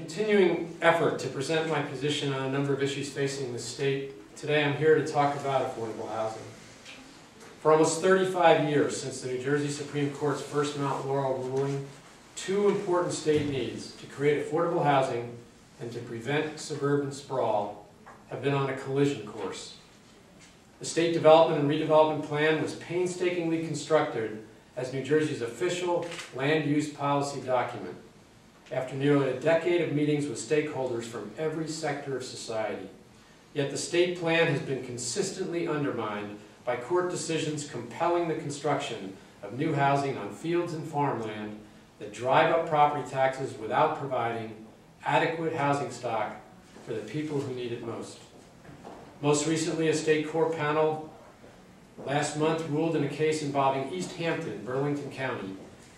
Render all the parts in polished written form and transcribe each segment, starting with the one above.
continuing effort to present my position on a number of issues facing the state, today I'm here to talk about affordable housing. For almost 35 years since the New Jersey Supreme Court's first Mount Laurel ruling, two important state needs, to create affordable housing and to prevent suburban sprawl, have been on a collision course. The State Development and Redevelopment Plan was painstakingly constructed as New Jersey's official land use policy document, after nearly a decade of meetings with stakeholders from every sector of society. Yet the state plan has been consistently undermined by court decisions compelling the construction of new housing on fields and farmland that drive up property taxes without providing adequate housing stock for the people who need it most. Most recently, a state court panel last month ruled in a case involving East Hampton, Burlington County,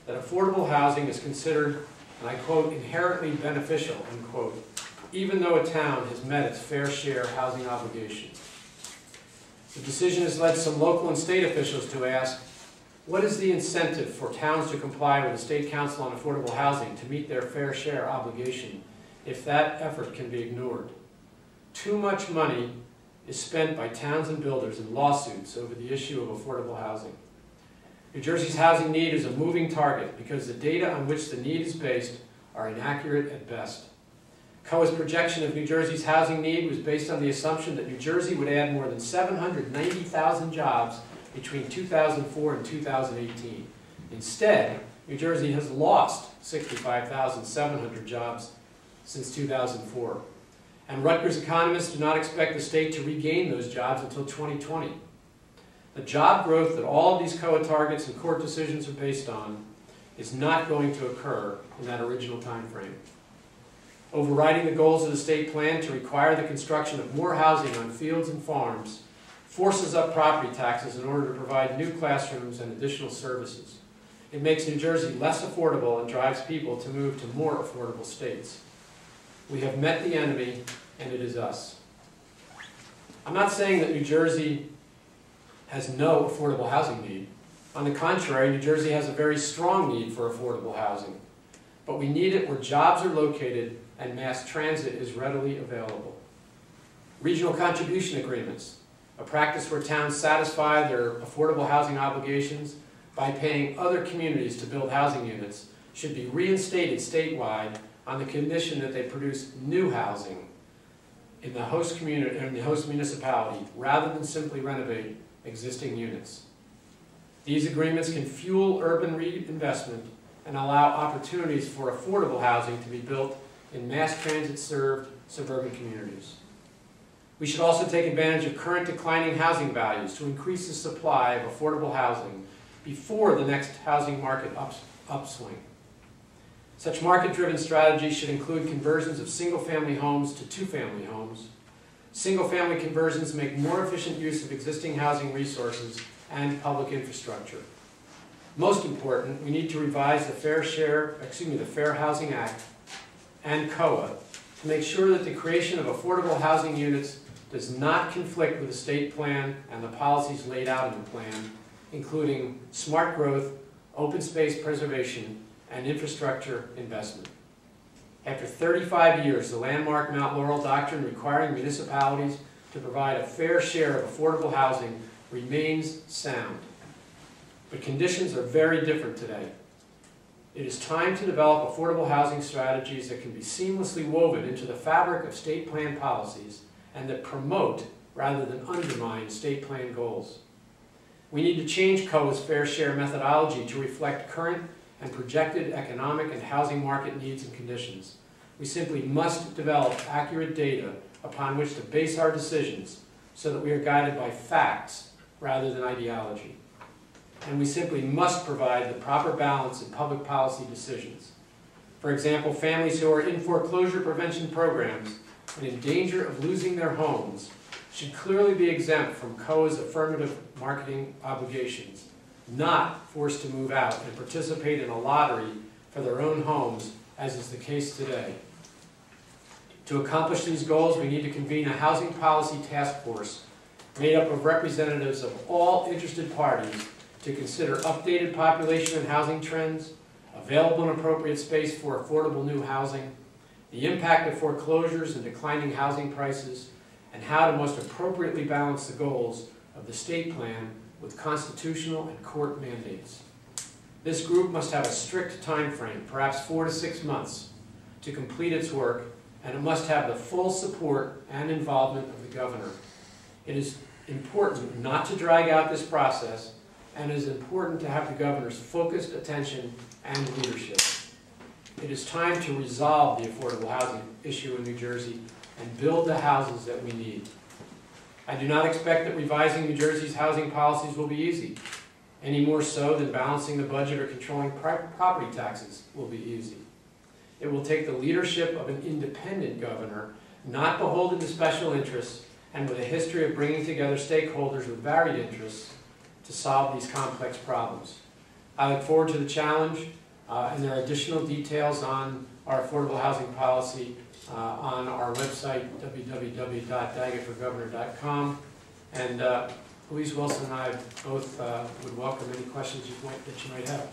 that affordable housing is considered, and I quote, inherently beneficial, unquote, even though a town has met its fair share housing obligations. The decision has led some local and state officials to ask, what is the incentive for towns to comply with the State Council on Affordable Housing to meet their fair share obligation if that effort can be ignored? Too much money is spent by towns and builders in lawsuits over the issue of affordable housing. New Jersey's housing need is a moving target because the data on which the need is based are inaccurate at best. COA's projection of New Jersey's housing need was based on the assumption that New Jersey would add more than 790,000 jobs between 2004 and 2018. Instead, New Jersey has lost 65,700 jobs since 2004. And Rutgers economists do not expect the state to regain those jobs until 2020. The job growth that all of these COA targets and court decisions are based on is not going to occur in that original time frame. Overriding the goals of the state plan to require the construction of more housing on fields and farms forces up property taxes in order to provide new classrooms and additional services. It makes New Jersey less affordable and drives people to move to more affordable states. We have met the enemy, and it is us. I'm not saying that New Jersey has no affordable housing need. On the contrary, New Jersey has a very strong need for affordable housing. But we need it where jobs are located and mass transit is readily available. Regional contribution agreements, a practice where towns satisfy their affordable housing obligations by paying other communities to build housing units, should be reinstated statewide on the condition that they produce new housing in the host community, in the host municipality, rather than simply renovate existing units. These agreements can fuel urban reinvestment and allow opportunities for affordable housing to be built in mass transit-served suburban communities. We should also take advantage of current declining housing values to increase the supply of affordable housing before the next housing market upswing. Such market-driven strategies should include conversions of single-family homes to two-family homes. Single-family conversions make more efficient use of existing housing resources and public infrastructure. Most important, we need to revise the Fair Housing Act and COA to make sure that the creation of affordable housing units does not conflict with the state plan and the policies laid out in the plan, including smart growth, open space preservation, and infrastructure investment. After 35 years, the landmark Mount Laurel doctrine requiring municipalities to provide a fair share of affordable housing remains sound. But conditions are very different today. It is time to develop affordable housing strategies that can be seamlessly woven into the fabric of state plan policies and that promote rather than undermine state plan goals. We need to change COA's fair share methodology to reflect current and projected economic and housing market needs and conditions. We simply must develop accurate data upon which to base our decisions so that we are guided by facts rather than ideology. And we simply must provide the proper balance in public policy decisions. For example, families who are in foreclosure prevention programs and in danger of losing their homes should clearly be exempt from COA's affirmative marketing obligations, not forced to move out and participate in a lottery for their own homes, as is the case today. To accomplish these goals, we need to convene a housing policy task force made up of representatives of all interested parties to consider updated population and housing trends, available and appropriate space for affordable new housing, the impact of foreclosures and declining housing prices, and how to most appropriately balance the goals of the state plan with constitutional and court mandates. This group must have a strict time frame, perhaps 4 to 6 months, to complete its work, and it must have the full support and involvement of the governor. It is important not to drag out this process, and it is important to have the governor's focused attention and leadership. It is time to resolve the affordable housing issue in New Jersey and build the houses that we need. I do not expect that revising New Jersey's housing policies will be easy, any more so than balancing the budget or controlling property taxes will be easy. It will take the leadership of an independent governor, not beholden to special interests, and with a history of bringing together stakeholders with varied interests to solve these complex problems. I look forward to the challenge, and there are additional details on our affordable housing policy on our website, www.daggettforgovernor.com. And Louise Wilson and I both would welcome any questions that you might have.